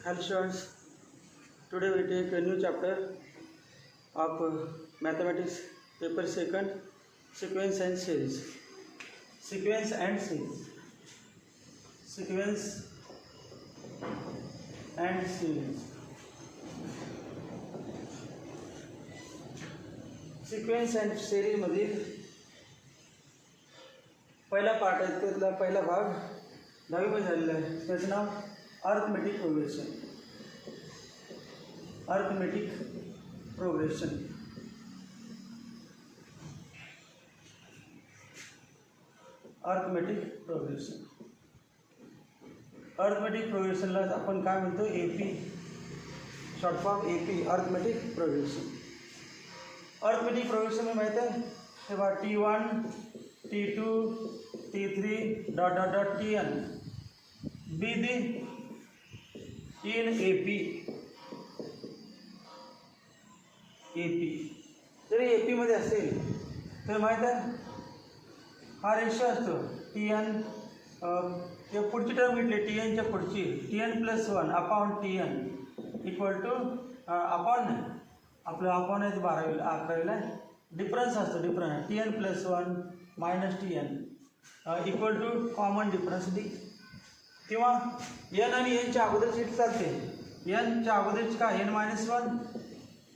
Hello students, today we take a new chapter of mathematics paper second, sequence and series. Sequence and series. Sequence and series. Sequence and series मधील पहिला part आहे त्यातला पहिला भाग 10वी मध्ये झालेला आहे. त्याचं नाव arithmetic progression. Arithmetic progression. Arithmetic progression. Arithmetic प्रोग्रेशनला आपण काय म्हणतो? AP, short form AP, arithmetic progression. Arithmetic progression में माहिती आहे तेव्हा T1 T2 T3 dot dot dot Tn be the in AP. जरी AP मध्ये असेल तर माहीत आहे हा रेशो असतो Tn. ते पुढची टर्म घेतली Tnच्या पुढची Tn+1 upon Tn equal to upon नाही आपलं अपॉन आहे 12वीला 11वीला डिफरन्स असतो. Difference Tn+1 minus Tn equal to common difference d. किंवा n आणि n च्या अगोदरची चालते. n च्या अगोदरची का n-1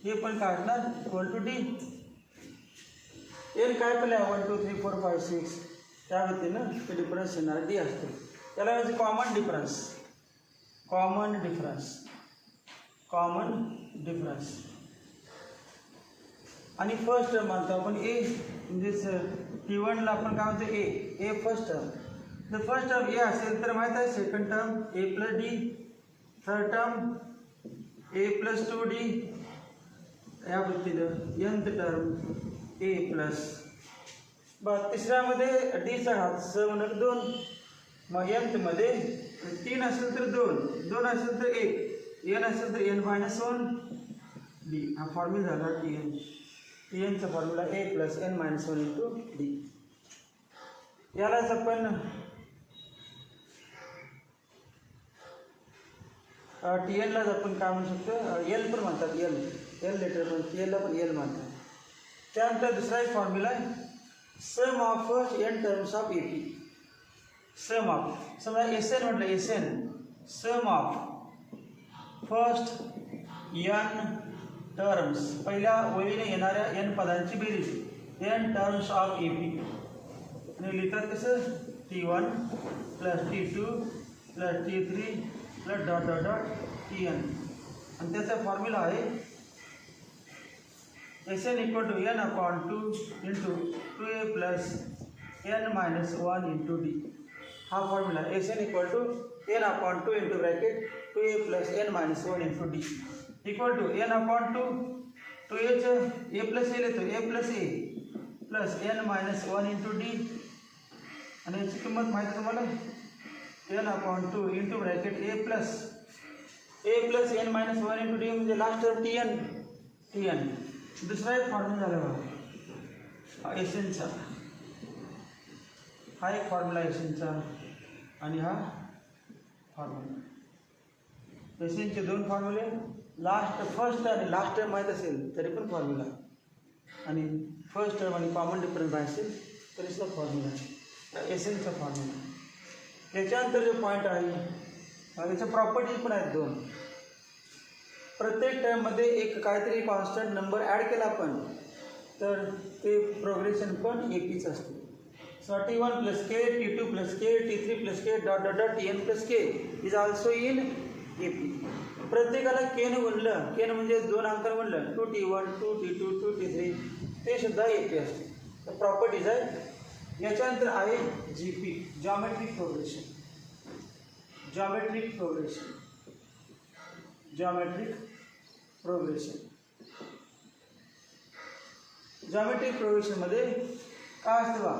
हे पण काय असणार इक्वल टू डी. n काय पण 1 2 3 4 5 6 त्या व्यक्तीनं ते डिफरन्स येणार डी असतो. त्याला म्हणजे common difference. Common difference. Common difference. आणि फर्स्ट टर्म म्हणतो आपण ए म्हणजे T1ला आपण काय म्हणतो ए फर्स्ट टर्म. जर फर्स्ट टर्म ए असेल तर माहीत आहे second term a+d, third term a+2d, या पद्धतीनं nth टर्म a+. बरं तिसऱ्यामध्ये डीचा घात स म्हणून 2. मग nth मध्ये 3 असेल तर 2, 2 असेल तर 1, n असेल तर n-1 d. हा फॉर्म्युला झाला Tnचा फॉर्म्युला a+n-1 इंटू डी. यालाच आपण Tnलाच आपण काय म्हणू शकतो एल पण म्हणतात. एल लेटर म्हणतात एलला पण एल म्हणतात. त्यानंतर दुसरा एक फॉर्म्युला आहे sum of n terms of AP. Sum of समजा एस एन म्हटलं sum of first n terms पहिल्या ओळीने येणाऱ्या n पदांची बेरीज n टर्म्स ऑफ एपी. आणि लिहितात कसं T1 + T2 + T3 + dot dot dot Tn. आणि त्याचा फॉर्म्युला आहे Sn = n/2 into 2a + n-1 into D. हा formula Sn = n/2 into bracket 2a + n-1 into D equal to n/2 2a a+a लेतो a + n-1 into D. आणि याची किंमत माहिती तुम्हाला n/2 into bracket a + n-1 into D म्हणजे last term Tn. दुसरा एक फॉर्म्युला झाला बघा एसएनचा. हा एक फॉर्म्युला एसएनचा आणि हा फॉर्म्युला. एसएनचे 2 फॉर्म्युले फर्स्ट आणि लास्ट टर्म माहीत असेल तरी पण फॉर्म्युला आणि फर्स्ट टर्म आणि कॉमन डिफरन्स माहीत असेल तरी सुद्धा फॉर्म्युला एसएनचा फॉर्म्युला. त्याच्यानंतर जो पॉईंट आहे त्याच्या प्रॉपर्टीज पण आहेत 2. प्रत्येक टर्ममध्ये एक काहीतरी कॉन्स्टंट नंबर ॲड केला आपण तर ते प्रोग्रेशन पण एपीच असते. सो T1 + k, T2 + k, T3 + k dot dot dot Tn + k is also in AP. प्रत्येकाला k ने गुणलं, k म्हणजे 2 अंकाने गुणलं 2T1 2T2 2T3 ते सुद्धा एपी असते. तर प्रॉपर्टीज आहे. याच्यानंतर आहे GP, geometric progression. Geometric progression. Geometric progression. Geometric प्रोग्रेशनमध्ये काय असतं बा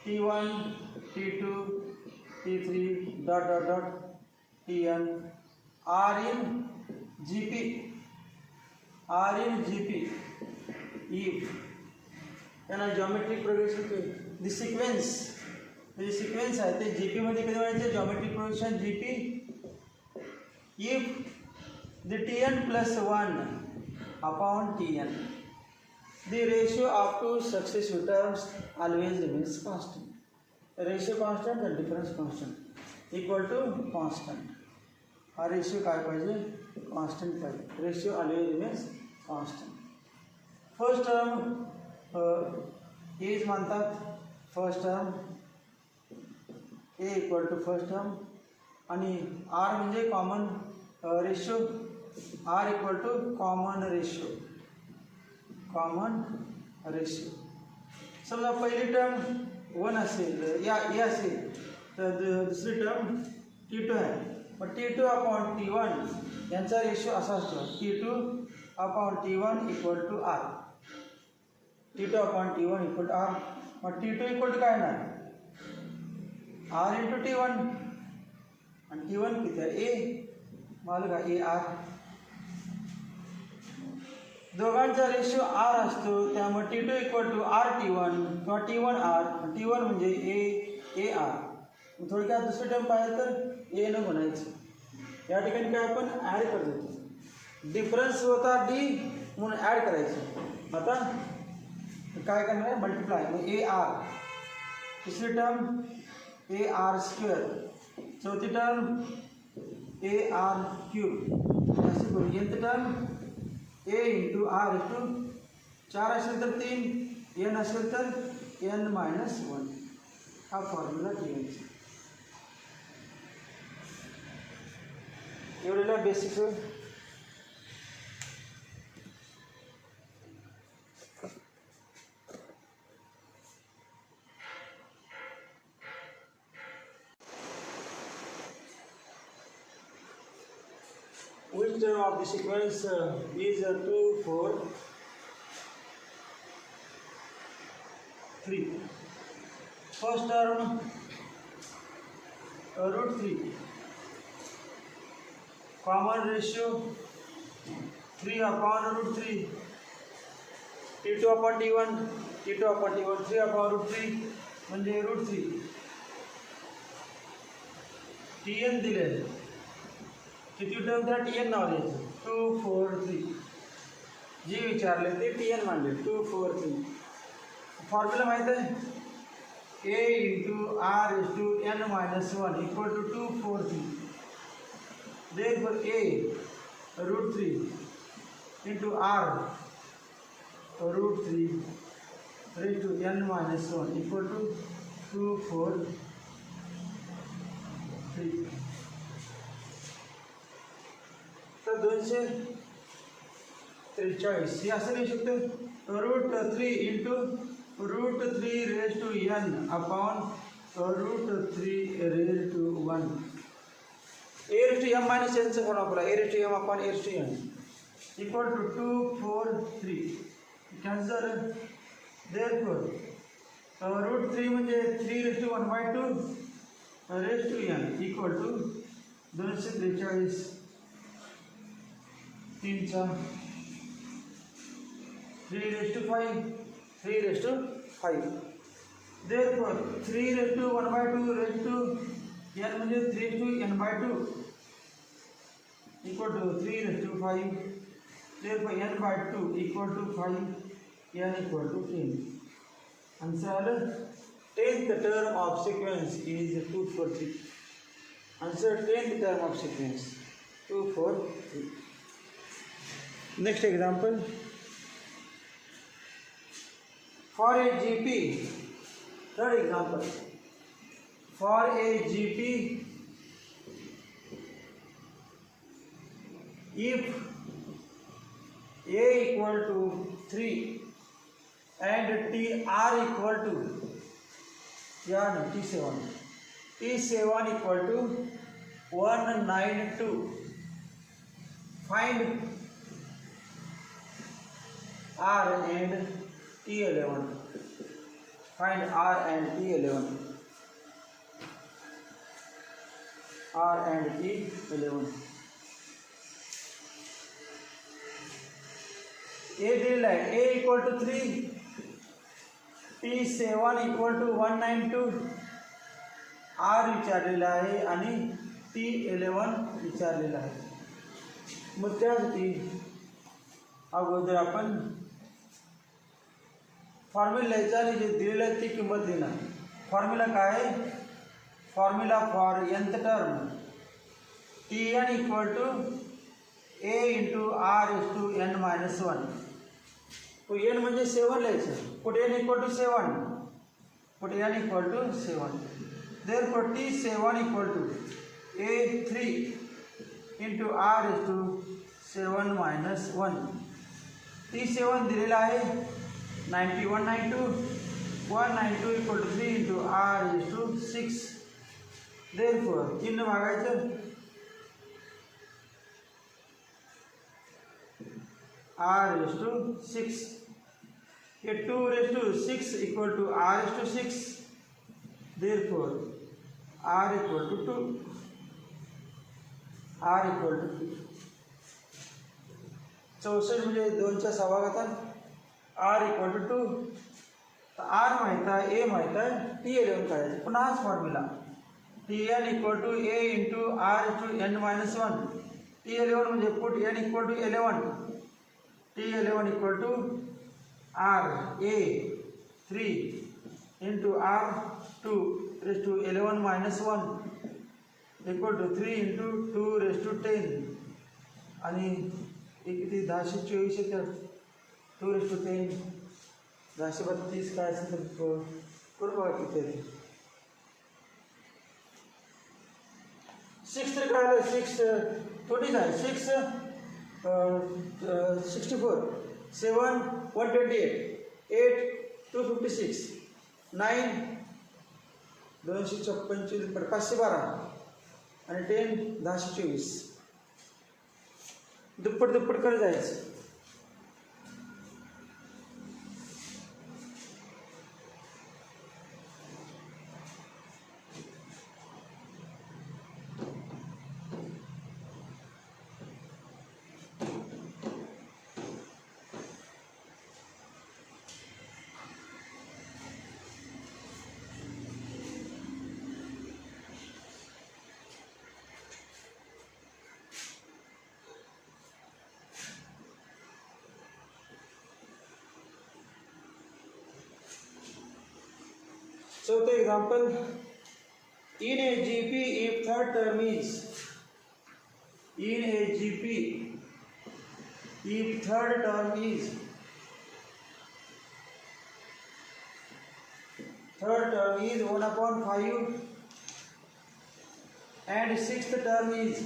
T1 T2 T3 dot dot dot Tn are in GP. If त्यांना जॉमेट्रिक प्रोग्रेशन दी सिक्वेन्स आहे ते जीपी मध्ये कधी म्हणायचे geometric progression GP If the Tn plus 1 upon Tn, the ratio of two successive terms always remains constant. Ratio constant and difference constant equal to constant. हा ratio काय पाहिजे? Constant पाहिजे. Ratio always remains constant. First term as म्हणतात. First term A equal to first term आणि R म्हणजे common ratio. R equal to common ratio. Common ratio. समजा पहिली term 1 असेल या ए असेल तर दुसरी टर्म T2 आहे. मग T2 अपॉन T1 यांचा रेशियो असा असतो T2 upon T1 equal to r. T2 upon T1 equal to r. मग T2 इक्वल टू काय ना आर इंटू T1 आणि T1 किती आहे ए. मालूम का ए आर. दोघांचा रेशियो आर असतो त्यामुळे T2 equal to are T1 किंवा T1 आर. T1 म्हणजे ए आर. थोडक्यात दुसरी टर्म पाहिजे तर ए न म्हणायचं. या ठिकाणी काय आपण ॲड करतो. डिफरन्स होता डी म्हणून ॲड करायचं. आता काय करणार आहे मल्टिप्लाय. मग ए आर. तिसरी टर्म ए आर स्क्वेअर. चौथी टर्म ए आर क्यूब. असे करू. nth term a into r into 4 असेल तर 3 एन असेल तर n-1. हा फॉर्म्युला ठेवायचा. एवढेला basic. Which term of the sequence is 2, 4, 3? First term root 3. Common ratio 3 upon root 3. T2 upon T1, T2 upon T1, 3 upon root 3 म्हणजे root 3. Tn दिले. किती term त्या Tn नाव द्यायचं 2, 4, 3. जे विचारले ते Tn मानले 2, 4, 3. फॉर्म्युला माहित आहे a into r is to n-1 equal to 2, 4, 3. Therefore a root 3 into r root 3 raised to n-1 equal to 2, 4, 3. तर 243 हे असं लिहू शकतो root 3 into root 3 raise to n upon root 3 raise to 1. a raised to m minus n से गुणा करा. a raised to m upon a raised to n equal to 2, 4, 3. Cancel. Therefore root 3 म्हणजे 3 raised to 1/2 raised to n equal to 243. 3 raised to 5. 3 raised to 5. Therefore 3 raised to 1/2 raised to n म्हणजे 3 to n/2 equal to 3 raised to 5. Therefore n/2 equal to 5, n equal to 10. Answer 10th term of sequence is 2, 4, 3. Answer 10th term of sequence 2, 4, 3. Next example. For a GP, third example. For a GP, if a equal to 3 and tr equal to T7 equal to 192, find R and T11. Find R and T11. R and T11. A दिलेला आहे. A equal to 3, T7 equal to 192, R विचारलेला आहे आणि T11 विचारलेला आहे. मग त्यासाठी अगोदर आपण फॉर्म्युला लिहायचा आणि जे दिलेलं आहे ती किंमत लिहिणार. फॉर्म्युला काय आहे? Formula for nth term Tn equal to A into R is to n-1. तो n म्हणजे 7 लिहायचं. Put n equal to 7. Put n equal to 7. Therefore T7 equal to A3 into R is to 7-1. T7 दिलेला आहे 9192. 192 equal to 3 into R is to 6. Therefore चिन्ह मागायचं. R is to 6. ये 2 raised to 6 equal to R is to 6. Therefore R equal to 2. R equal to 2. 64 म्हणजे 2च्या 6 घातांक. R equal to 2. तर R माहित आहे, A माहित आहे, T11 काढायचं. पुन्हा हाच formula Tn equal to A into R is to n-1. T11 म्हणजे put n equal to 11. T11 equal to R A 3 into R 2 raised to 11 minus 1 equal to 3 into 2 raised to 10. आणि किती 1024 येतात. 2 raised to 10 1032 काय असेल तर करू बघा किती आहे. 6 तर काय 6 20 आहे. 6 64 7 128 8 256 9 256 512 आणि 10 1024. दुप्पट दुप्पट करत जायचं. चौथं example, in a GP if third term is in a GP if third term is 1/5 and sixth term is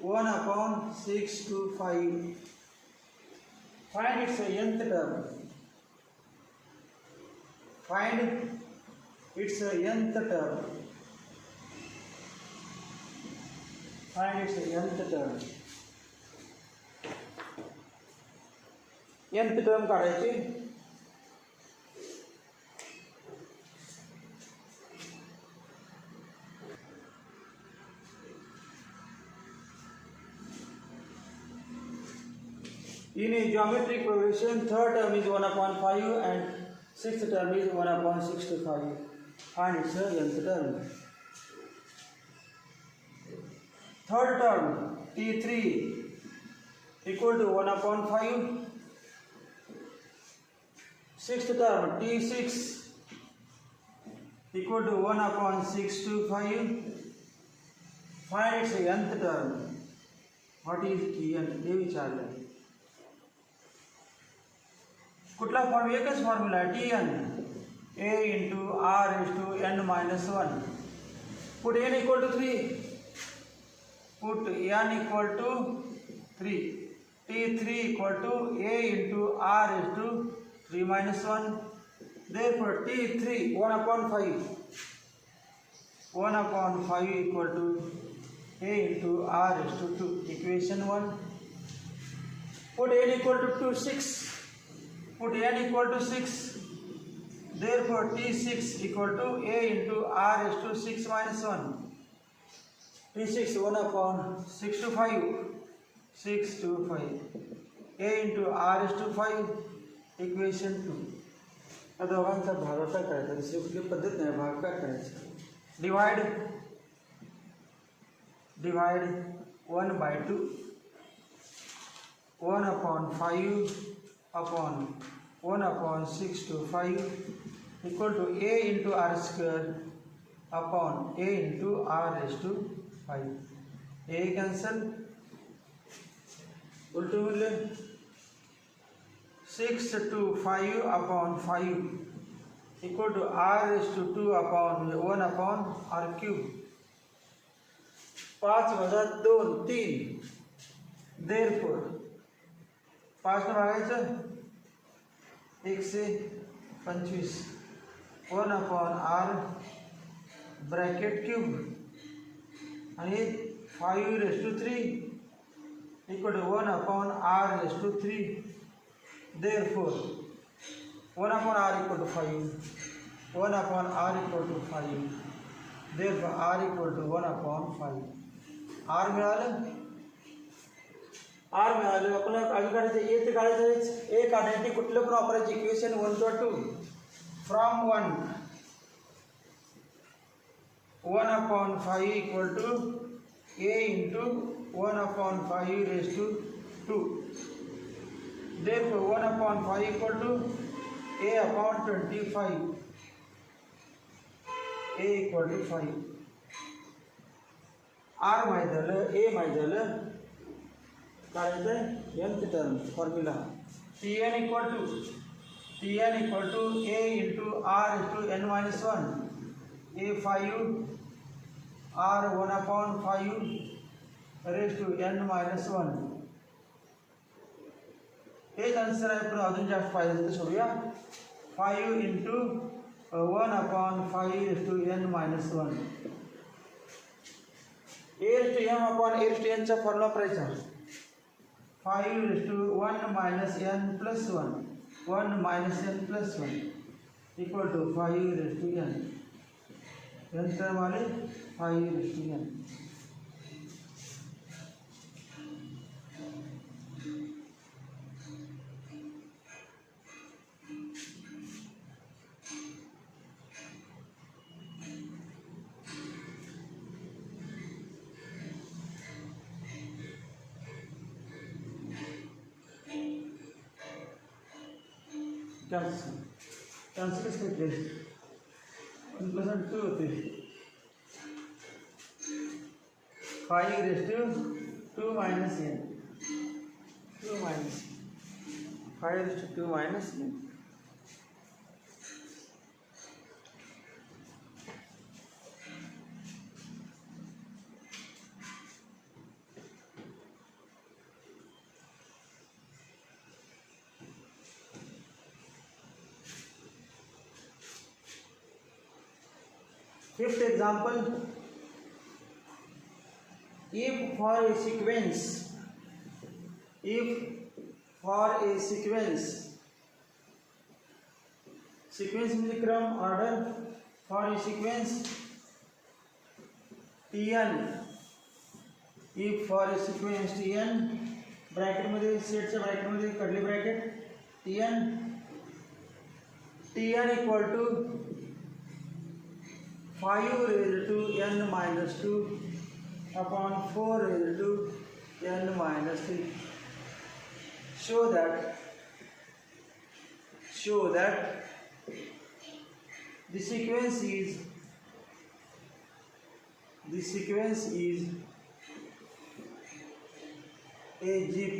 1/6 to 5. Find its nth term. Find its nth term. Find its nth term. nth term काढायची. In a geometric progression, third term is 1/5 and sixth term is 1/6 to 5. Find its nth term. Third term T3 equal to 1/5. Sixth term T6 equal to 1/6 to 5. Find its nth term. What is Tn? हे विचारलं. कुठला form? एकच formula Tn A into R is to n-1. Put n equal to 3. Put n equal to 3. T3 equal to A into R is to 3-1. Therefore T3 1/5. 1/5 equal to A into R is to 2. Equation 1. Put n equal to 6. Put n equal to 6. Therefore T6 equal to A into R is to 6-1. T6 1/6 to 5. 6 to 5. A into R is to 5. Equation 2 या दोघांचा भागाकार करायचा, दुसरी कुठली पद्धत नाही, भागाकार करायचा. Divide 1/2 1/5 upon 1/6 to 5 equal to a into r square upon a into r raised to 5. a cancel, उल्टे मिले 6 to 5 upon 5 equal to r raised to 2 upon 1 upon r cube. 5 + 2 3. therefore 5 ने भागायचं 1 से 25 1 upon r ब्रॅकेट क्यूब आणि 5 raised to 3 equal to 1 upon r raised to 3. therefore 1 upon r equal to 5, 1 upon r equal to 5, therefore r equal to 1 upon 5. r मिळालं. r मिळालं. आपल्याला काय काढायचं, a ते काढायचं. a काढण्यासाठी कुठलं पण वापरायचं, इक्वेशन 1 किंवा 2. From 1 upon 5 equal to a into 1 upon 5 raised to 2. therefore 1 upon 5 equal to a upon 25. a equal to 5. r माहित झालं, a माहित झालं. काढायचं nth term formula Tn equal to a into r into n minus 1 a 5 r 1 upon 5 raised to n minus 1. H answer आहे, पण अजून जास्त पाहिजे तर सोडूया. 5 into 1 upon 5 raised to n minus 1. a raised to m upon a raised to n चा formula वापरायचा. 5 raised to 1 minus n plus 1 1 minus n plus 1 equal to 5 raised to n. n term आले 5 raised to n. Cancel किसके थे, 1+2 होते. 5 raised to 2 minus n 2 minus 5 raised to 2 minus n. Fifth example, if for a sequence means क्रम order, for a sequence Tn, if for a sequence Tn bracket मध्ये सेटच्या bracket मध्ये curly bracket Tn equal to 5 raised to n minus 2 upon 4 raised to n minus 3. Show that the sequence is a GP.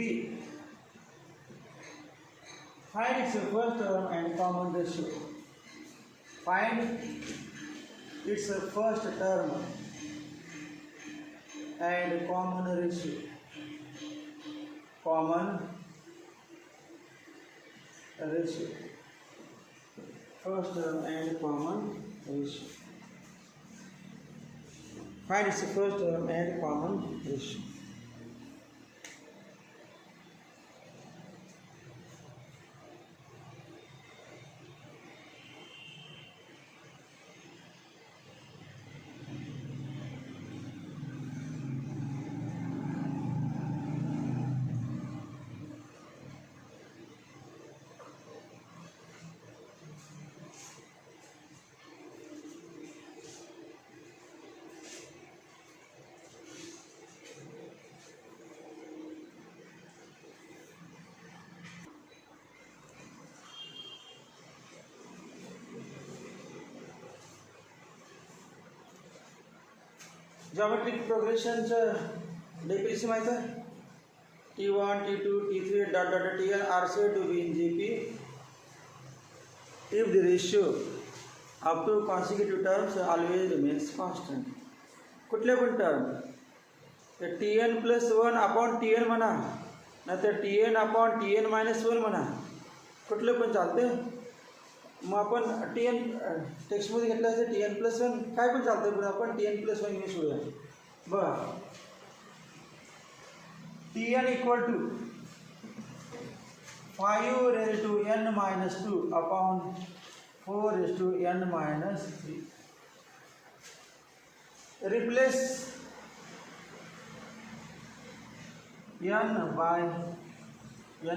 Find its first term and common ratio. Find its first term and common ratio. First term and common ratio. Find its first term and common ratio. Geometric प्रोग्रेशनचं definition माहीत आहे T1, T2, T3 dot dot dot Tn are said to be in GP if the ratio up to consecutive terms always remains constant. कुठले पण term तर Tn plus 1 upon Tn म्हणा नाहीतर Tn upon Tn minus 1 म्हणा कुठले पण चालते. मग आपण Tn टेक्स्टमध्ये घेतलं असेल Tn प्लस 1 काय पण चालतं पण आपण Tn प्लस 1 यूज करूया. बरं Tn equal to 5 raised to n minus 2 upon 4 raised to n minus 3. Replace n by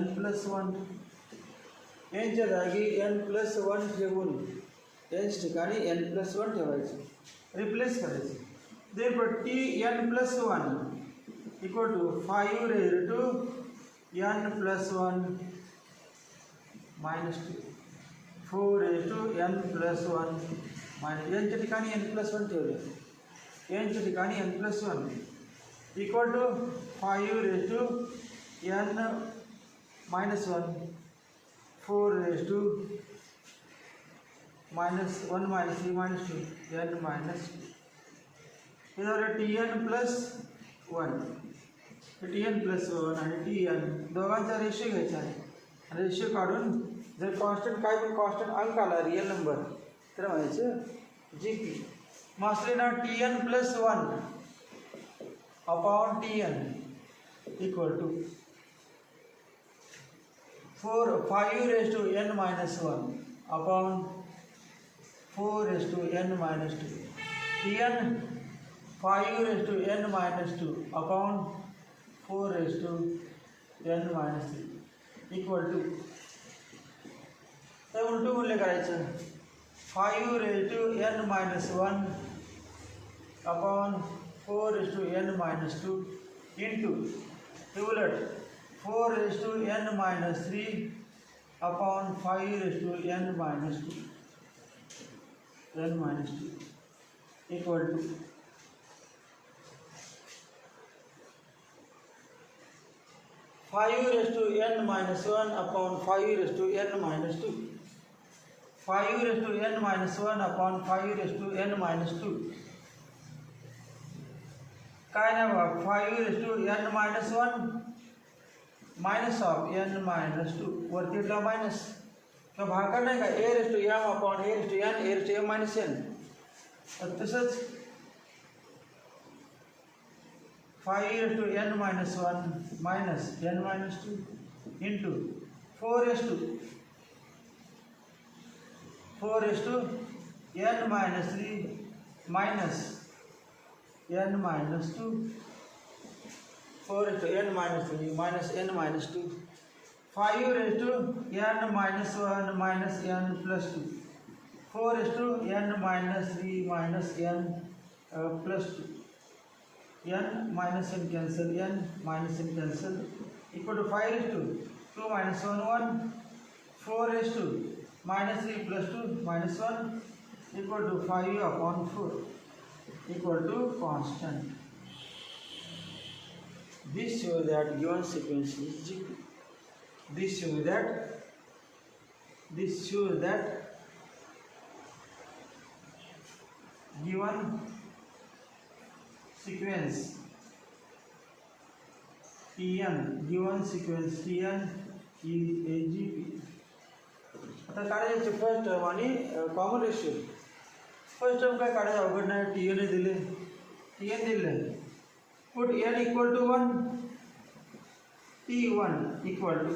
n plus 1. n च्या जागी n plus 1 ठेवून n ठिकाणी n plus 1 ठेवायचे. रिप्लेस करायचे. Therefore Tn plus 1 equal to 5 raised to n plus 1 minus 2 4 raised to n plus 1 minus n च्या ठिकाणी n plus 1 ठेवले n च्या ठिकाणी n plus 1 equal to 5 raised to n minus 1 4 raised to minus 1 minus 3 minus 2 n minus 2. हे झालं Tn plus 1 Tn plus 1 आणि Tn दोघांचा ratio घ्यायचा आहे. रेशिओ काढून जर कॉन्स्टंट काय पण कॉन्स्टंट अंक आला रिअल नंबर तर म्हणायचं GP. मग असले ना Tn plus 1 upon Tn equal to 5 raise to n minus 1 upon 4 raise to n minus 2. Tn 5 raised to n minus 2 upon 4 raised to n minus 3 equal to तर उलटू मूल्य करायचं 5 raised to n minus 1 upon 4 raised to n minus 2 into हे उलट 4 raised to n minus 3 upon 5 raised to n minus 2 equal to 5 raised to n minus 1 upon 5 raised to n minus 2. 5 raised to n minus 1 upon 5 raised to n minus 2. काय नाही बघा 5 raised to n minus 1 minus of n minus 2 वरतीला minus किंवा भागाकार नाही का a raised to m upon a raised to n a raised to m minus n. तसंच 5 raised to n minus 1 minus n minus 2 into 4 raised to n minus 3 minus n minus 2. 4 raised to n minus 3 minus n minus 2. 5 raised to n minus 1 minus n plus 2. 4 raised to n minus 3 minus n plus 2. n minus n cancel, n minus n cancel equal to 5 raised to 2 minus 1 1 4 raised to minus 3 plus 2 minus 1 equal to 5 upon 4 equal to constant. This shows that given sequence is GP. This shows that given sequence Tn is a GP. आता काढायचे first term आणि common ratio. First term काय काढायचं अवघड नाही. Tn दिले put n equal to 1 T1 equal to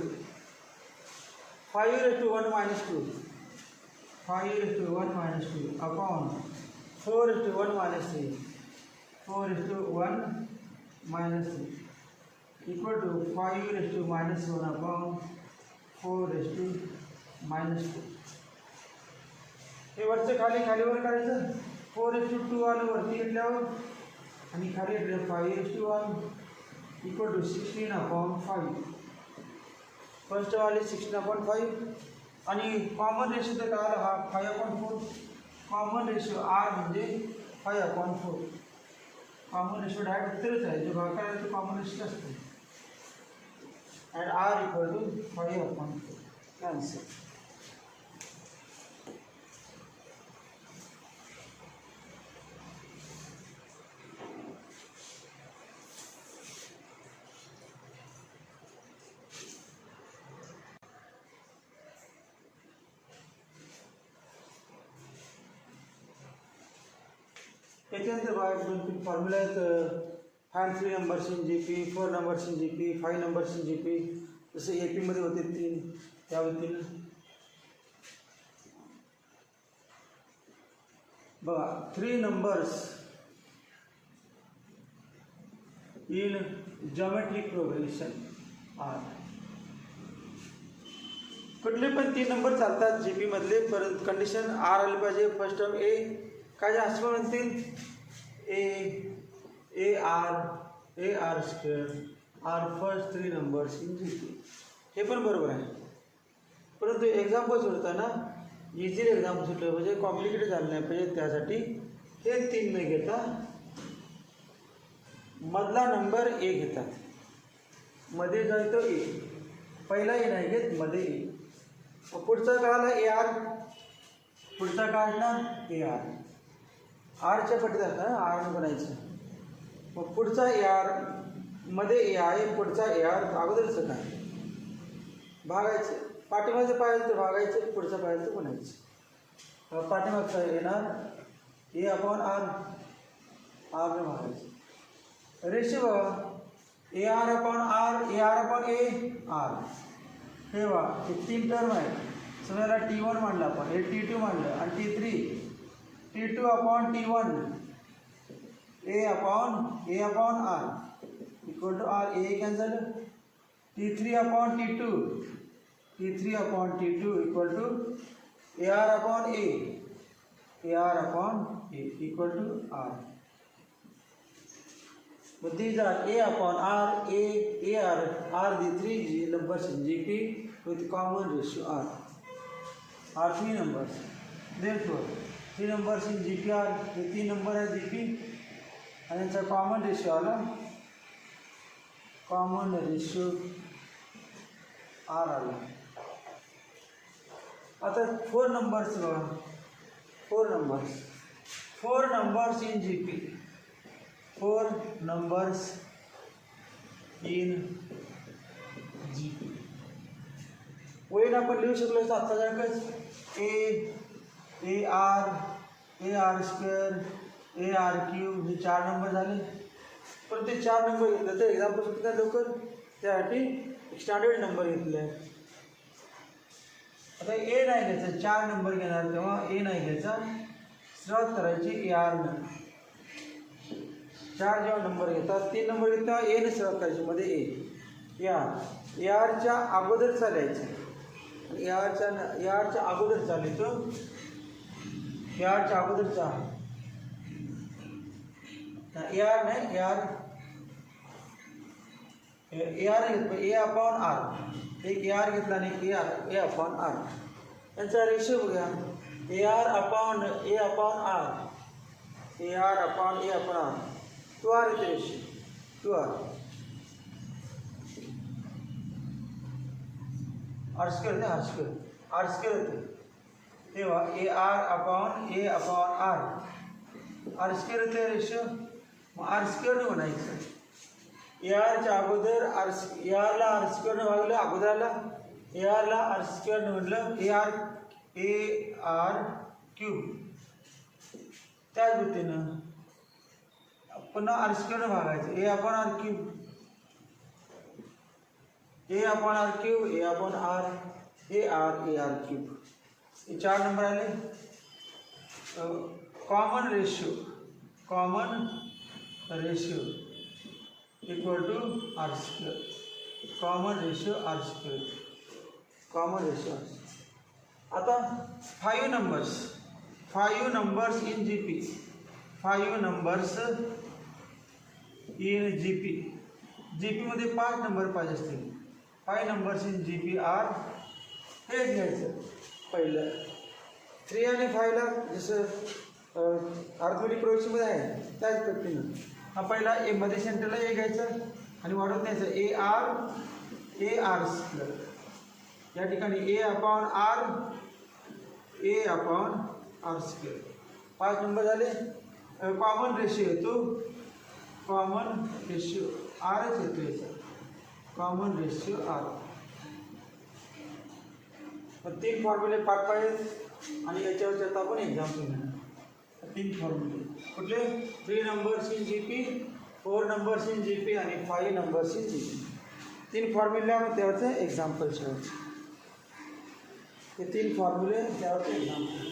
5 raised to 1 minus 2 upon 4 raised to 1 minus 3 4 raised to 1 minus 3 equal to 5 raised to minus 1 upon 4 raised to minus 2. हे वरचं खालीवर करायचं. 4 raised to 2 आलं वरती घेतल्यावर आणि खाली घेतलं 5 raised to 1 equal to 16 upon 5. First वाले 16 upon 5 आणि कॉमन रेशिओ तर काय आला हा 5 upon 4. कॉमन रेशिओ R म्हणजे 5 upon 4. कॉमन रेशो डायरेक्ट उत्तरच आहे, जो भागाकार आहे तो कॉमन रेशो असतो. And r equal to 5/4 answer. त्याच्यानंतर बघा 2-3 फॉर्म्युला आहेत. Find 3 numbers in GP, 4 numbers in GP, 5 numbers in GP. जसे एपी मध्ये होते 3, त्यावरती बघा 3 numbers in geometric progression are. कुठले पण 3 नंबर चालतात जीपी मधले, परंतु कंडिशन आर आली पाहिजे. फर्स्ट टर्म ए काय असं म्हणतील A are square R first 3 numbers in GP. हे पण बरोबर आहे, परंतु एक्झाम्पल सोडताना इझी एक्झाम्पल सुटलं पाहिजे, कॉम्प्लिकेटेड झालं नाही पाहिजे. त्यासाठी हे 3 न घेता मधला नंबर ए घेतात. मध्ये जातो ए, पहिला ए नाही घेत, मध्ये ए. पुढचा काढला ए आर, पुढचा काढला ए आर. आरच्या पट्टीत असतात ना, आर बनायचं. मग पुढचा ए आर, मध्ये ए आहे, पुढचा ए आर अगोदरचं काय भागायचं. पाठीमागचं पाहिजे तर भागायचं, पुढचं पाहिजे तर बनायचं. पाठीमागचं येणार ए अपॉन आर, आरने भागायचं. रेशो बघा A are upon are, A R upon A R. हे बघा हे 3 टर्म आहे. समजा T1 मांडलं आपण, हे T2 मांडलं आणि T3, T2 upon T1 a upon r equal to r. A cancel. T3 upon T2, T3 upon T2 equal to a are upon a upon a equal to r. But these are A upon R, A R the 3 numbers in GP with common ratio R. Are 3 numbers. Therefore, 3 numbers in GP are the 3 number है GP and it's a common ratio आला. Common ratio R आला. आता 4 numbers बघा. 4 numbers in GP. 4 numbers in GP. वैन आपण लिहू शकलो असतो आत्तासारखंच A are square A are cube. हे 4 नंबर झाले, पण ते 4 नंबर घेतले तर एक्झाम्पल सुद्धा लवकर, त्यासाठी स्टँडर्ड नंबर घेतले. आता ए नाही घ्यायचा, 4 नंबर घेणार तेव्हा ए नाही घ्यायचा, सुरुवात करायची ए आरनं. 4 जेव्हा नंबर घेतात, 3 नंबर घेतात तेव्हा एने सुरुवात करायची, मध्ये ए आरच्या अगोदर चालायचं. ए आरच्या अगोदर चालायचो, ए आरच्या अगोदरचा ए आर नाही, a r a upon r. एक ए आर घेतला आणि ए अपॉन आर. यांचा रेशो बघूया. A are upon a upon are, A R upon a upon r. 2 r येते रेशो, 2 आर. आर स्क्वेअर होते तेव्हा a are upon r square होते ratio. मग आर स्क्वेअरने म्हणायचं. ए आरच्या अगोदर ए आरला आर स्क्वेअरने भागलं, अगोदरला ए आरला आर स्क्वेअरने म्हटलं ए आर क्यूब. त्याच वृत्तीनं पुन्हा आर स्क्वेअरने भागायचं. A upon R cube, A upon R cube, A upon are, A R cube. ये 4 नंबर आले. Common ratio equal to R square. Common ratio R square. आता 5 numbers in GP. 5 numbers in GP. GP मध्ये 5 number पाहिजे असतील. 5 numbers in GP R. हे घ्यायचं पहिलं. 3 आणि 5 ला जसं अर्थमेटिक प्रोग्रेशनमध्ये आहे त्याच पद्धतीनं हा पहिला ए मध्ये सेंटरला ए घ्यायचं आणि वाढवून द्यायचं ए आर स्क्वेअर. या ठिकाणी ए अपॉन आर स्क्वेअर. 5 नंबर झाले. कॉमन रेशिओ येतो, कॉमन रेशिओ आरच येतो याचा, कॉमन रेशिओ आर. 3 फॉर्म्युले पाठ पाहिजेत आणि याच्यावरचे आता आपण एक्झाम्पल घेणार. 3 फॉर्म्युले कुठले? 3 numbers in GP, 4 numbers in GP आणि 5 नंबर्स इन जीपी. 3 फॉर्म्युले त्यावरचे एक्झाम्पल ठेवायचे. हे 3 फॉर्म्युले त्यावरचे example.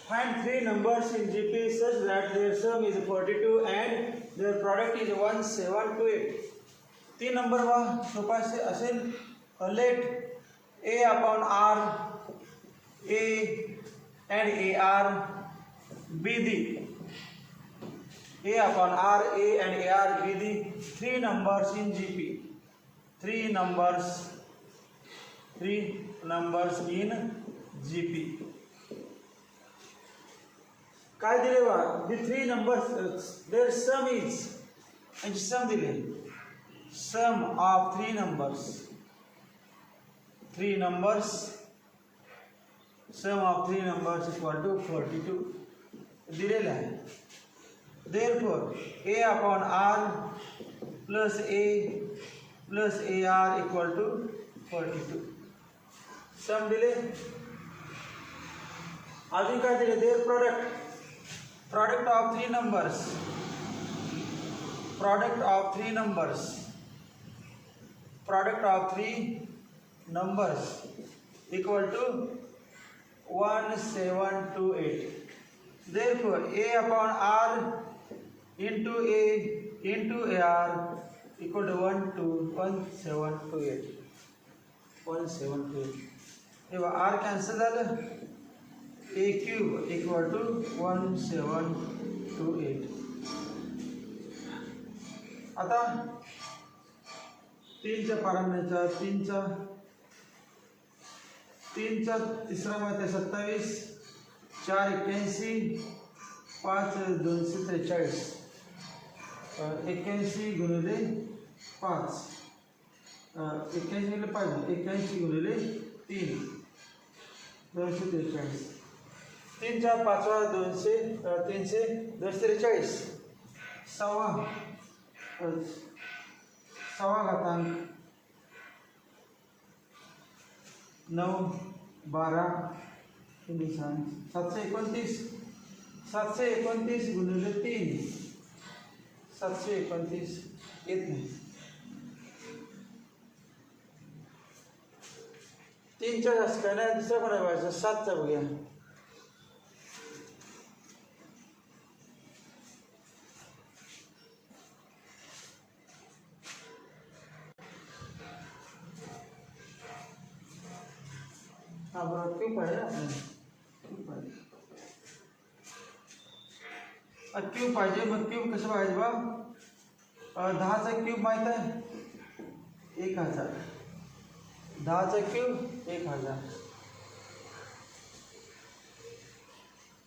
Find 3 numbers in GP such that their sum is 42 and their product is 1728. 3 number वा सोपा असेल. Let a upon are a and AR be the A upon R, A and AR be the 3 numbers in GP. 3 numbers in GP. काय दिले वा? The 3 numbers their sum is, and sum दिले, sum of 3 numbers, sum of 3 numbers equal to 42 दिलेला आहे. Therefore A upon R plus A plus AR equal to 42. sum दिले. अजून काय दिले? their product of 3 numbers, product of 3 numbers equal to 1728. Therefore A upon R into A into AR equal to 1728. 1728. तेव्हा R cancel झालं. A cube equal to 1728. आता 3च्या पारांचा 3चा तिसरा माहिती आहे 27, 4 81, 5 243, 81 गुणिले 5, 81 गुणिले 5, 81 गुणिले 3, 243. 3 × 5 200, 300, 243, सव्वा घातांक 9 12 729 गुणिले 3, 729 येत नाही. 3च्या जास्त काय नाही. दुसरा कोणा पाहिजे? 7चा बघूया. 7 हा बरोबर क्यूब पाहिजे आपल्याला क्यूब पाहिजे क्यूब पाहिजे मग क्यूब कसं पाहिजे बा 10चा क्यूब माहीत आहे 1000 10चा क्यूब 1000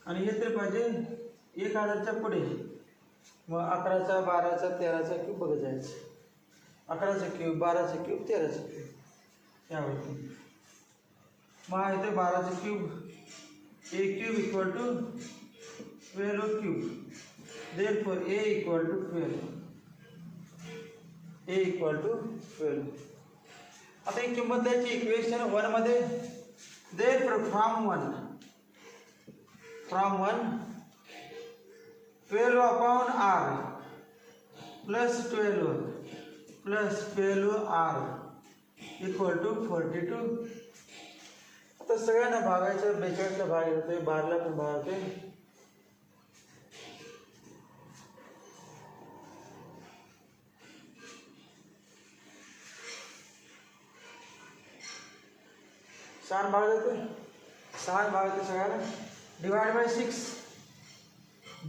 आणि हे तर पाहिजे 1000च्या पुढे मग 11चा 12चा 13चा क्यूब बघत जायचं 11चा क्यूब 12चा क्यूब 13चा क्यूब यावरती मग इथे 12चा cube a cube equal to 12 cube therefore a equal to 12 a equal to 12 आता ही किंमत द्यायची इक्वेशन 1 मध्ये therefore from 1 12 upon r plus 12 r equal to 42 आता सगळ्यांना भागायचं 42ला भाग येतोय 12ला पण भाग येतोय सहा भाग देतोय सगळ्याला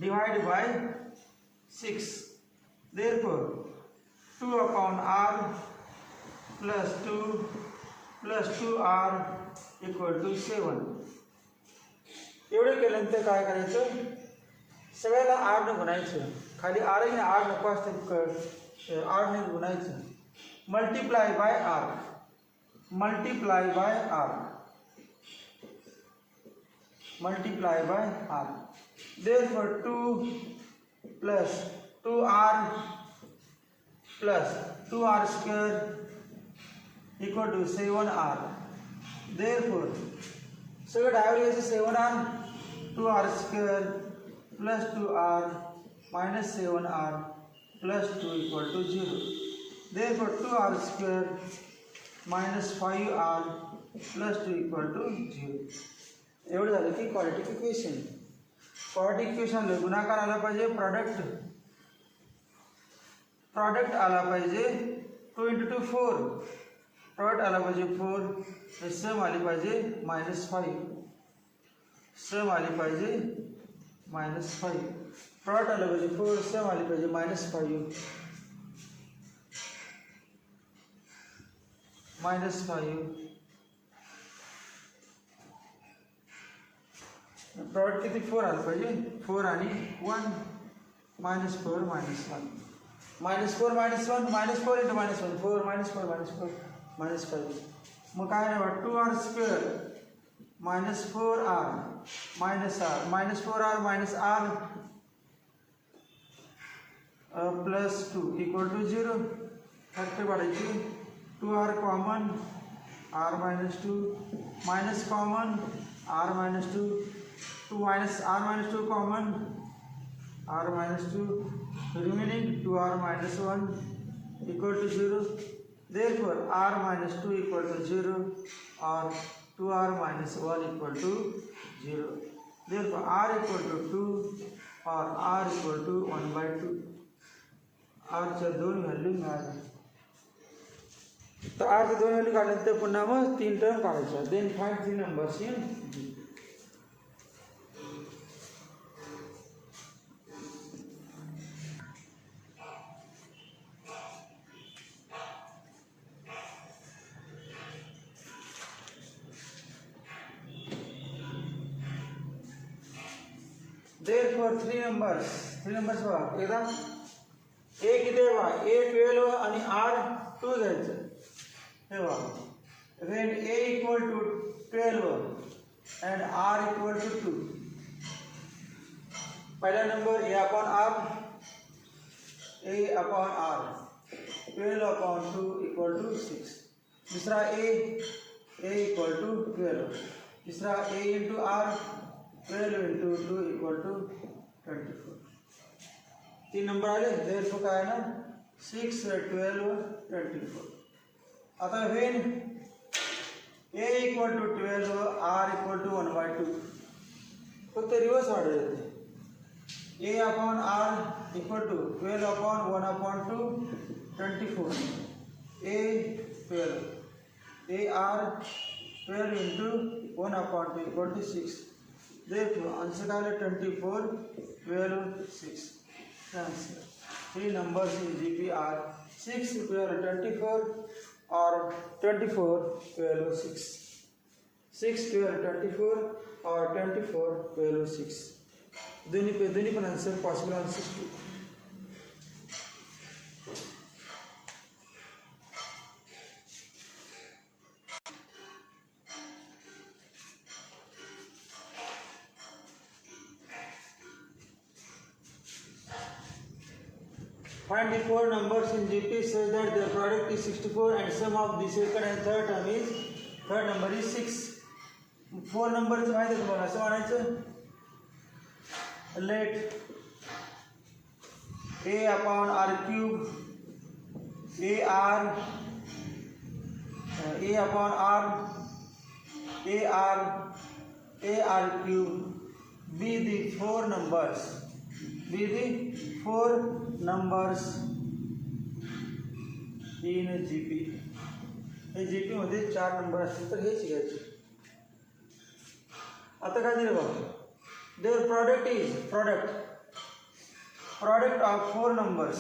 divide by 6 therefore 2 upon r plus 2r equal to 7 एवढे केल्यानंतर काय करायचं सगळ्याला r ने गुणायचं खाली r ने r नको असते r ने गुणायचं multiply by r therefore 2 plus 2r square equal to 7r therefore सगळं डायवर यायचं 7r 2r square plus 2r minus 7r plus 2 equal to 0 therefore 2r square minus 5r plus 2 equal to 0 एवढं झालं की quadratic इक्वेशनला गुणाकार आला पाहिजे product आला पाहिजे 2 × 2 4 प्रॉडक्ट आला पाहिजे 4 सम आली पाहिजे -5 सम आली पाहिजे -5 प्रॉडक्ट आला पाहिजे 4 सम आली पाहिजे -5 प्रॉडक्ट किती 4 आलं पाहिजे 4 आणि 1 -4 -1 -4 -1 -4 × -1 4 -4 मग काय नाही 2r square -4r -4r -r plus 2 equal to 0 factor काढायची 2r common r -2 minus common r -2 2 minus r minus 2 common r minus 2 remaining 2r minus 1 equal to 0 therefore r minus 2 equal to 0 or 2r minus 1 equal to 0 therefore r equal to 2 or r equal to 1/2 r च्या दोन value मिळाल्या तर r च्या दोन value काढल्यानंतर पुन्हा मग 3 term काढायच्या then find 3 numbers in therefore 3 numbers बघा एकदा a किती आहे बघा a 12 आणि r 2 घ्यायचं हे बघा when a equal to 12 and r equal to 2 पहिला number a upon r 12 upon 2 equal to 6 दूसरा a equal to 12 तीसरा a into r 12 into 2 equal to 24 तीन नंबर आले therefore काय ना 6 12 24 आता when a equal to 12 r equal to 1/2 फक्त reverse order येते a upon r equal to 12 upon 1 upon 2 24 a 12 a r 12 into 1 upon 2 equal to 6. Therefore, answer का 24, 12, 6. Answer. Three numbers in GP are 6, 12, 24 or 24, 12, 6. 6, 12, 24 or 24, 12, 6. दोन्ही पण answer possible answers two. Find the four numbers in GP such that their product is 64 and sum of the second and third term is third number is 6. Four numbers माहिती आहे तुम्हाला. असं म्हणायचं let a upon r cube a upon r cube be the four numbers in GP. Hey GP मध्ये 4 number असतील तर हेच घ्यायचे. आता काय दिलं बघा. Their product is product of four numbers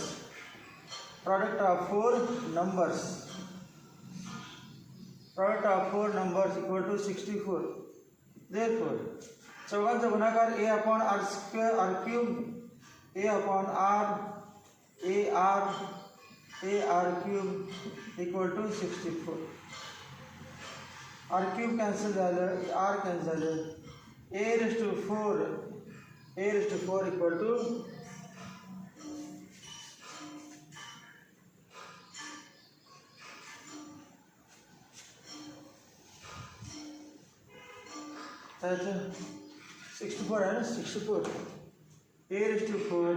equal to 64. Therefore, चौघांचा गुणाकार a upon r square r cube a upon r cube equal to 64. r cube cancel झालं, r cancel झालं. a raised to 4 equal to अच्छा 64 है ना. 64 a raised to 4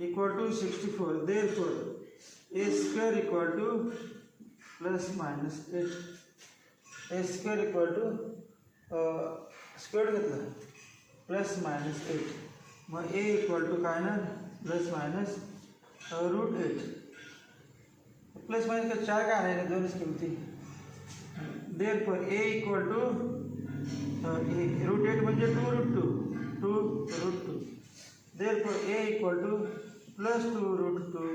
equal to 64. Therefore, a square equal to plus minus 8. a square equal to square घेतला plus minus 8. मग a equal to काय ना plus minus root 8. Plus minus का 4 काय आहे दोनच किमती. Therefore a equal to root 8 म्हणजे 2 root 2. Therefore a equal to plus 2 root 2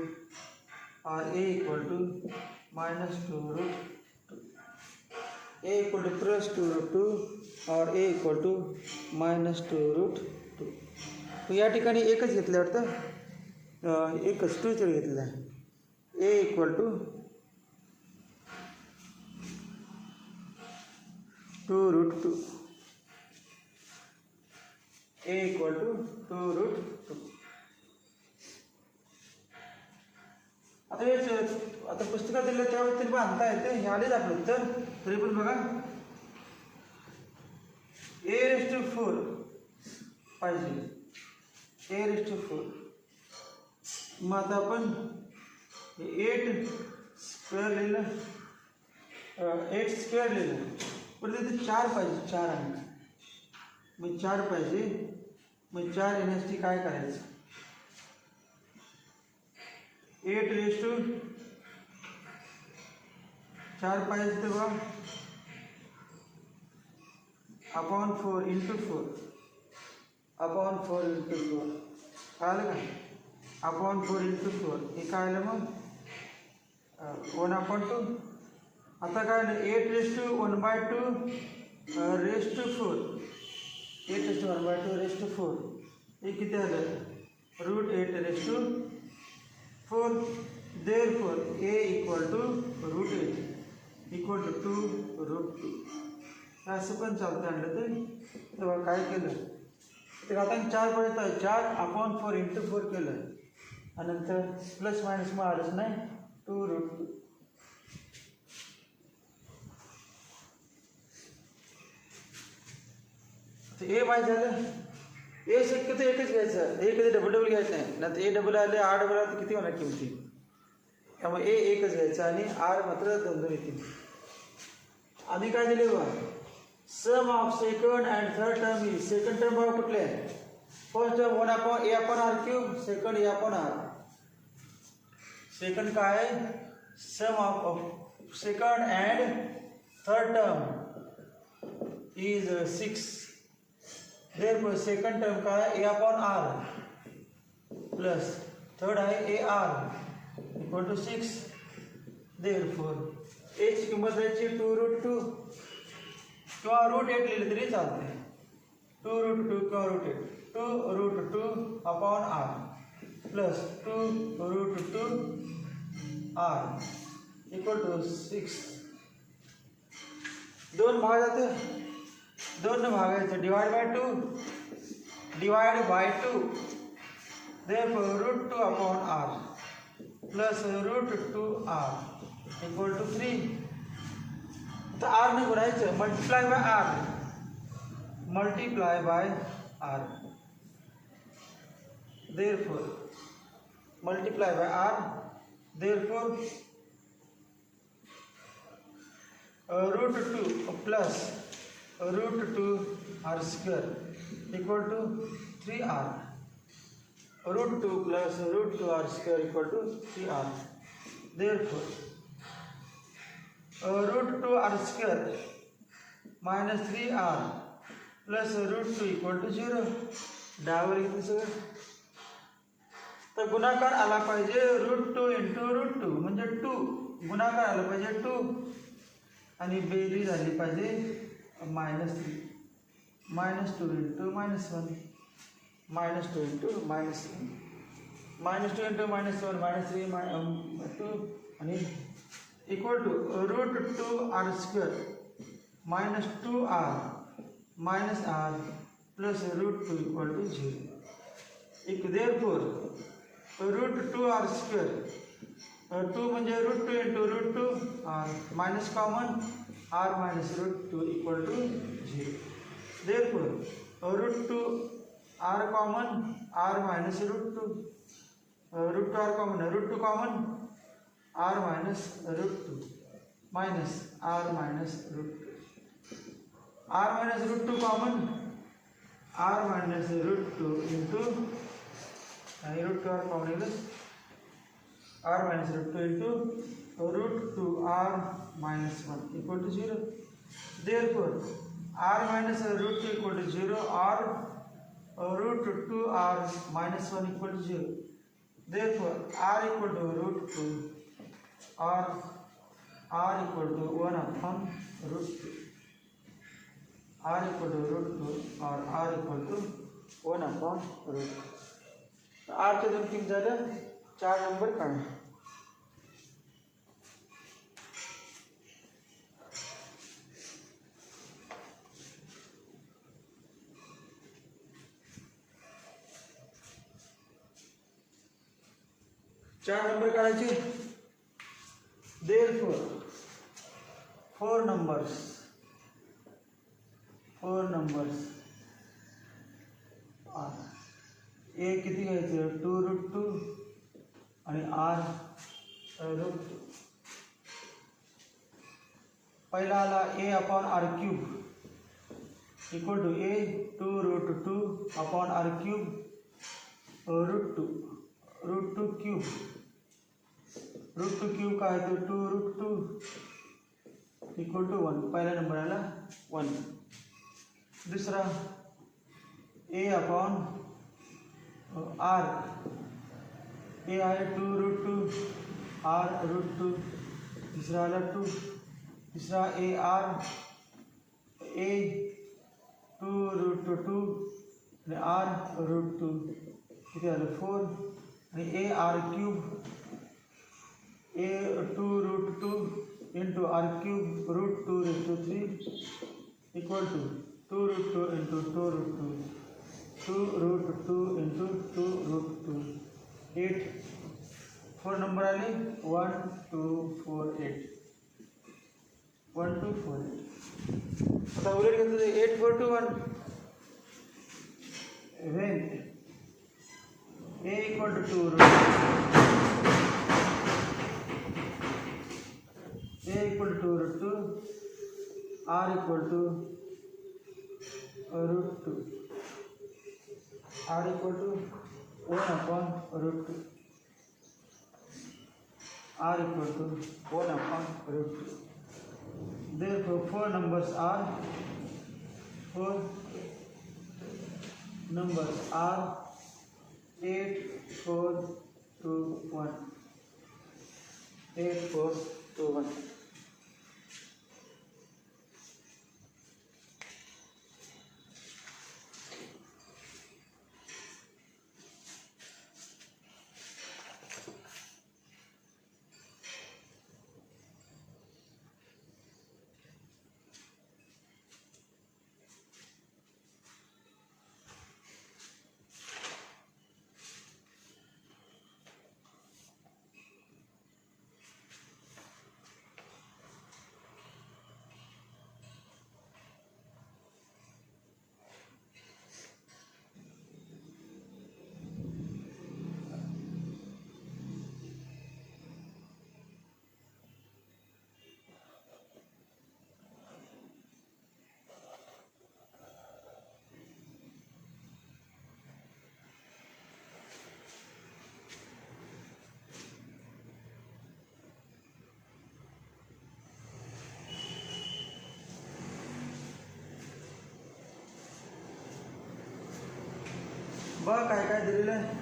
और a equal to minus 2 root 2. a equal to plus 2 root 2 और a equal to minus 2 root 2. तो या ठिकाणी एकच घेतलं वाटतं. एकच 2 च घेतलेलं आहे. a equal to 2 root 2. a equal to 2 root 2. आता पुस्तकात दिलं त्यावेळेस तरी बांधता येते. हे आलेच आपलं उत्तर. तरी पण बघा a raised to 4 पाहिजे. a raised to 4. मग आता आपण 8 स्क्वेअर लिहिलं पण तिथे 4 पाहिजे. 4 अंक मग 4 पाहिजे. मग 4 येण्यासाठी काय करायचं. 8 raised to 4 पाहिजे तर बघा अपॉन 4 इंटू 4 कळलं का. अपॉन 4 इंटू 4 हे काय आलं मग 1/2. आता काय आलं 8 raised to 1/2 raised to 4. 8 raised to 1/2 raised to 4 हे किती आलं root 8 raised to 4. Therefore, a equal to root 8 equal to 2 root 2. असं पण चालतं आणलं तर. तेव्हा काय केलं तर आता 4 पर्यंत 4 अपॉन 4 इंटू 4 केलं आणि नंतर प्लस मायनस मग आलंच नाही 2 रूट 2. तर ए माहीत झालं. ए शक्यतो एकच घ्यायचं. ए कधी डबल घ्यायचं नाही. नंतर ए डबल आले आर डबल आले तर किती होणार किमती. त्यामुळे ए एकच घ्यायचं आणि आर मात्र 2 येतील. आम्ही काय दिले बघा sum of second and third term is. Second term बघा कुठले आहे. First term 1 upon a upon r cube. Second a upon r. Second काय आहे sum of second and third term is 6. Therefore second term का है a upon r plus third है a r equal to 6. Therefore a ची किंमत द्यायची 2 root 2 किंवा root 8 लिहिले तरी चालते. 2 root 2 किंवा root 8. 2 root 2 upon r plus 2 root 2 r equal to 6. दोन भाग जाते, दोन भागायचं divide by 2. therefore root 2 upon r plus root 2 r equal to 3. तर r ने गुणायचं multiply by r. therefore multiply by r. therefore root 2 plus root 2 r square equal to 3r. root 2 plus root 2 r square equal to 3r. therefore root 2 r square minus 3r plus root 2 equal to 0. Driver घेतलं सगळं. तर गुणाकार आला पाहिजे root 2 into root 2 म्हणजे 2 गुणाकार आला पाहिजे 2 आणि बेरीज झाली पाहिजे -3 -2 इंटू -1 -2 इंटू -1 -2 इंटू -1 -3 2 आणि equal to root 2 r square -2r -r plus root 2 equal to 0. therefore root 2 r square 2 म्हणजे root 2 into root 2 r minus common r minus root 2 equal to 0. therefore root 2 r common r minus root 2 root 2 r common root 2 common r minus root 2 minus r minus root 2 r minus root 2 common r minus root 2 into root 2 r common r minus root 2 into root 2 r minus 1 equal to 0. therefore r minus root 2 equal to 0 और root 2 r minus 1 equal to 0. therefore r equal to root 2 और r equal to 1 upon root 2. r equal to root 2 और r equal to 1 upon root 2. r चे दोन किती झालं 4 number काढा. चार number काढायचे. therefore four numbers are a किती घ्यायचं 2 रूट 2 आणि r रूट 2. पहिला आला a upon r cube equal to a 2 root 2 upon r cube root 2 cube. Root 2 cube का है तो 2 रूट 2 इक्वल टू 1. पहला नंबर आला 1. दूसरा a अपॉन r a है 2 रूट 2 r रूट 2. तीसरा आला 2. तीसरा a r a 2 root 2 r root 2 किती आलं 4. आणि a r cube a 2 root 2 into r cube root 2 raise to 3 equal to 2 root 2 into 2 root 2 2 root 2 into 2 root 2 8. 4 number आले 1 2 4 8 1 2 4 8. आता उलट घेतलं 8 4 2 1 when a equal to 2 root a equal to 2 root 2 r equal to root 2 r equal to 1 upon root 2. r equal to 1 upon root 2. Therefore, four numbers are 8, 4, 2, 1. 8, 4, 2, 1. बघ काय काय दिलेलं आहे.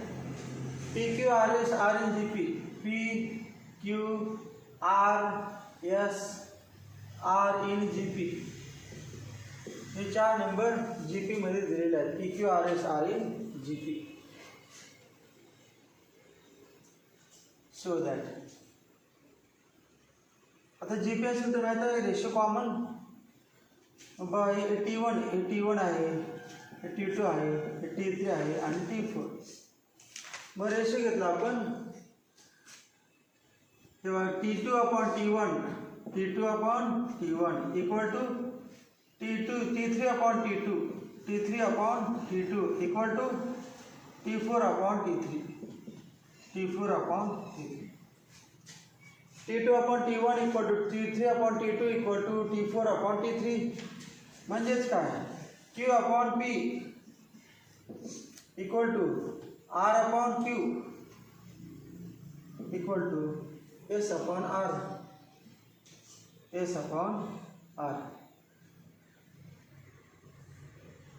P q r s are in G P, p q r s are in G P, हे 4 नंबर G P मध्ये दिलेले आहेत. P q r s are in G P. So that आता जी पी असेल तर माहिती आहे रेशो कॉमन बघा, हे T1 आहे, हे T2 आहे, हे T3 आहे आणि T4. मग रेशो घेतला आपण तेव्हा T2 upon T1 equal to T3 upon T2 equal to T4 upon T3 T2 upon T1 equal to T3 upon T2 equal to T4 upon T3. म्हणजेच काय, Q upon P equal to R upon Q equal to S upon R.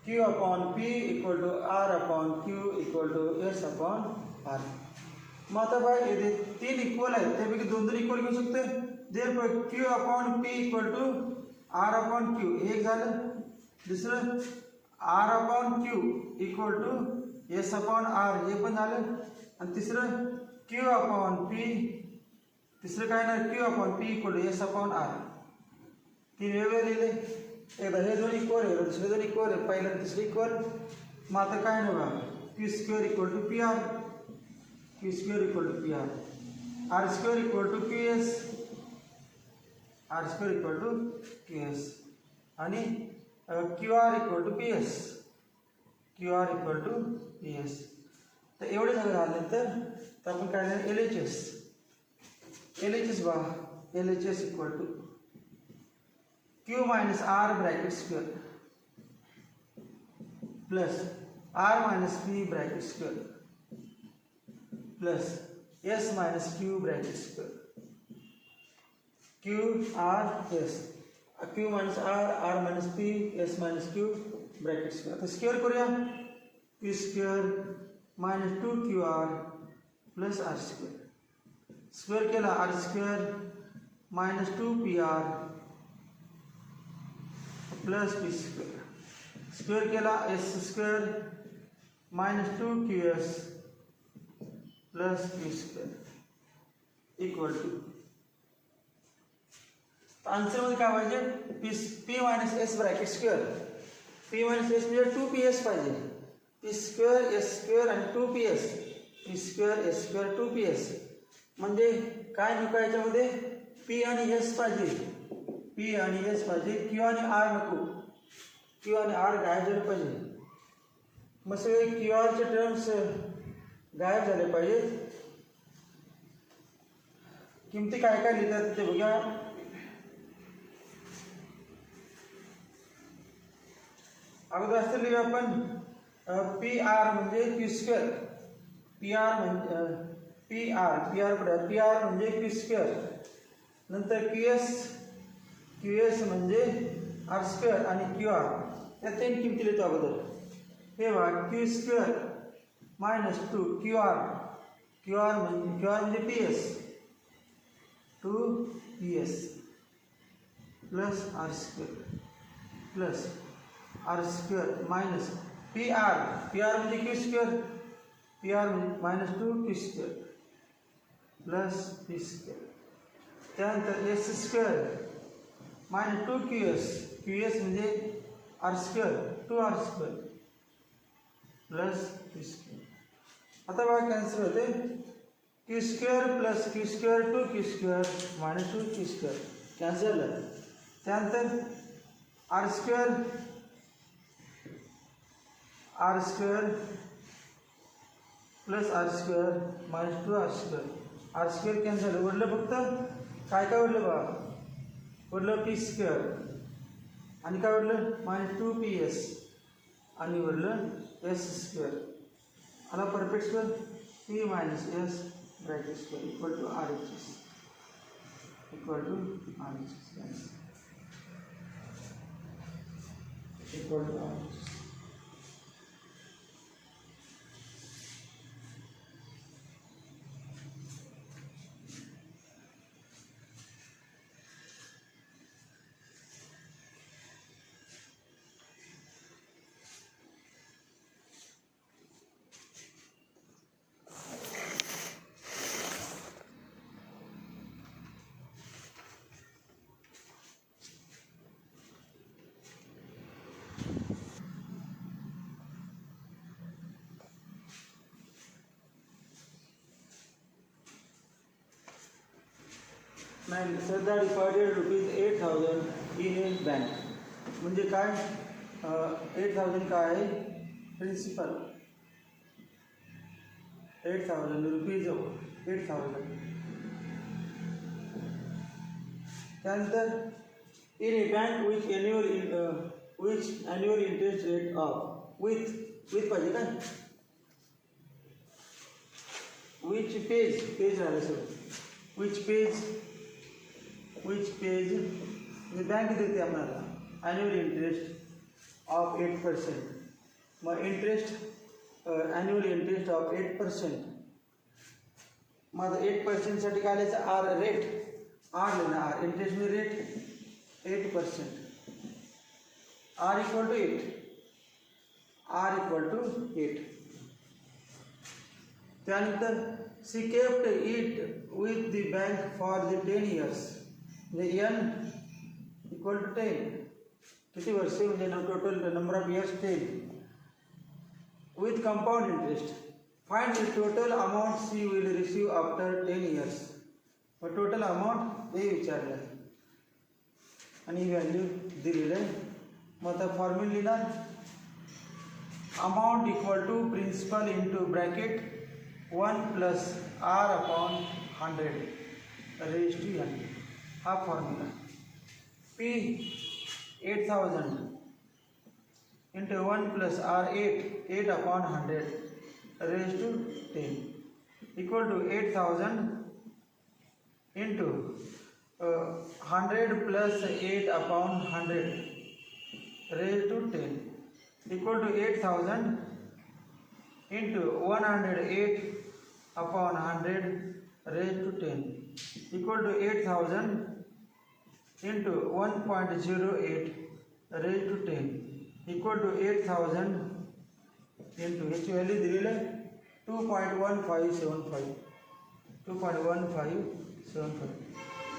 Q upon P equal to R upon Q equal to S upon R. मग आता by येथे 3 equal आहेत, त्यापैकी 2 equal घेऊ शकते. Therefore Q upon P equal to R upon Q एक झालं. दुसरं R upon Q equal to S upon R हे पण झालं. आणि तिसरं Q upon P, तिसरं काय ना Q upon P equal to S upon R. 3 वेगळे लिहिले. एकदा हे 2 इक्वल आहे, दुसरे 2 इक्वल आहे, पहिलं तिसरं इक्वल. मग आता काय ना बघा, Q square equal to PR, Q square equal to PR, R square equal to QS, R square equal to QS आणि QR equal to PS, QR equal to PS. तर एवढे सगळं झाल्यानंतर तर आपण काय लिहिलं LHS बघा, LHS equal to Q minus R bracket square plus R minus P bracket square plus S minus Q bracket square. Q R S, Q minus R minus P, S minus Q bracket square. आता square करूया. Q square minus 2QR plus R square. Square केला R square minus 2PR plus P square. Square केला S square minus 2QS plus P square equal to. आन्सरमध्ये काय पाहिजे, P minus S bracket square. P minus S म्हणजे 2PS पाहिजे. P square S square आणि 2PS, P square S square 2PS. म्हणजे काय नको याच्यामध्ये P आणि S पाहिजे, P आणि S पाहिजे, Q आणि R नको, Q आणि R गायब झाले पाहिजे. मग सगळे QRचे टर्म्स गायब झाले पाहिजे. किमती काय काय लिहितात ते बघा. अगोदर असं लिहूया आपण PR म्हणजे Q स्क्वेअर, PR म्हणजे पी आर कुठे पी आर म्हणजे क्यू स्क्वेअर, नंतर क्यू एस म्हणजे आर स्क्वेअर आणि क्यू आर, त्या 3 किमती लिहितो अगोदर. हे बघा Q square minus 2 Q R म्हणजे P S 2 P S plus R square minus P R म्हणजे क्यू स्क्वेअर, पी आर म्हणजे minus 2 Q square plus P square. त्यानंतर S square minus 2 Q S म्हणजे R square 2 are square plus Q square. आता बघा cancel होते, Q square plus Q square 2 Q square minus 2 Q square cancel झालं. त्यानंतर are square plus R square minus 2 are square cancel झालं. उरलं फक्त काय उरलं बघा, उरलं पी स्क्वेअर आणि काय उरलं मायनस 2 पी एस आणि उरलं एस स्क्वेअर. आला perfect square P minus S bracket square equal to R H S equal to R H S equal to R H S. नाही सध्या डिपॉझिटेड ₹8,000 इन ए बँक म्हणजे काय, 8,000 काय आहे principal, 8,000 rupees 8,000. त्यानंतर in a bank which annual interest rate of with पाहिजे काय, which page राहिलं सर, विच पेज म्हणजे बँक देते आम्हाला ॲन्युअल इंटरेस्ट ऑफ 8%. मग ॲन्युअल इंटरेस्ट ऑफ 8%. मग 8%साठी काय लिहायचं, आर लिहिणं, आर इंटरेस्ट म्हणजे रेट 8%, आर इक्वल टू 8. त्यानंतर she kept it with the bank for the 10 years म्हणजे एन इक्वल टू 10 किती वर्षे म्हणजे total number of years 10 with compound interest. Find the total amount she will receive after 10 years. मग total amount हे विचारलं आणि ही value दिलेलं आहे. मग आता फॉर्म्युला लिहिणार, amount equal to principal into bracket 1 plus R upon 100 raise to N. हा formula. P 8,000 into 1 plus R 8 upon 100 raise to 10 equal to 8,000 into 100 plus 8 upon 100 raise to 10 equal to 8,000 into 108 upon 100 raised to 10 equal to 8,000 into 1.08 raised to 10 equal to 8,000 into ह्याची value दिलेली आहे 2.1575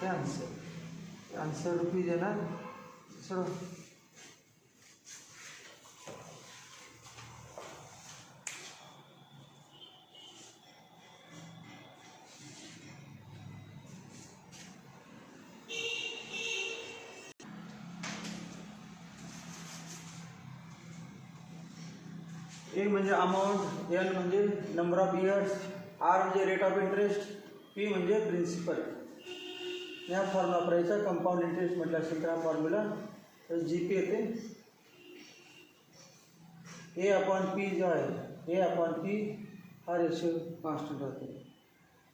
हे answer rupees येणार. Sir ए म्हणजे amount, L म्हणजे number of years, are म्हणजे rate of interest, P म्हणजे principal. या formula वापरायचा. कंपाऊंड इंटरेस्ट म्हटलं असेल तर हा फॉर्म्युला जी पी येते. ए अपॉन पी जो आहे, ए अपॉन पी हा रेशिओ कॉन्स्टंट राहतो.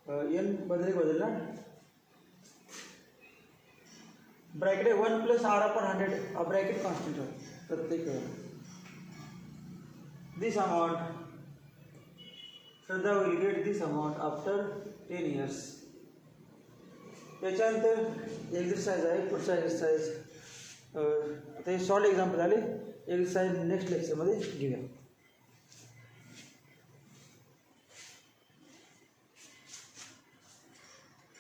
एन बदलना ब्रॅकेट 1 + r/100 हा ब्रॅकेट कॉन्स्टंट आहे प्रत्येक this amount Shraddha will get this amount after 10 years. त्याच्यानंतर एक्झरसाइज आहे पुढचा एक्झरसाइज. आता हे शॉर्ट एक्झाम्पल झाले. एक्झरसाइज नेक्स्ट लेक्चरमध्ये घेऊया.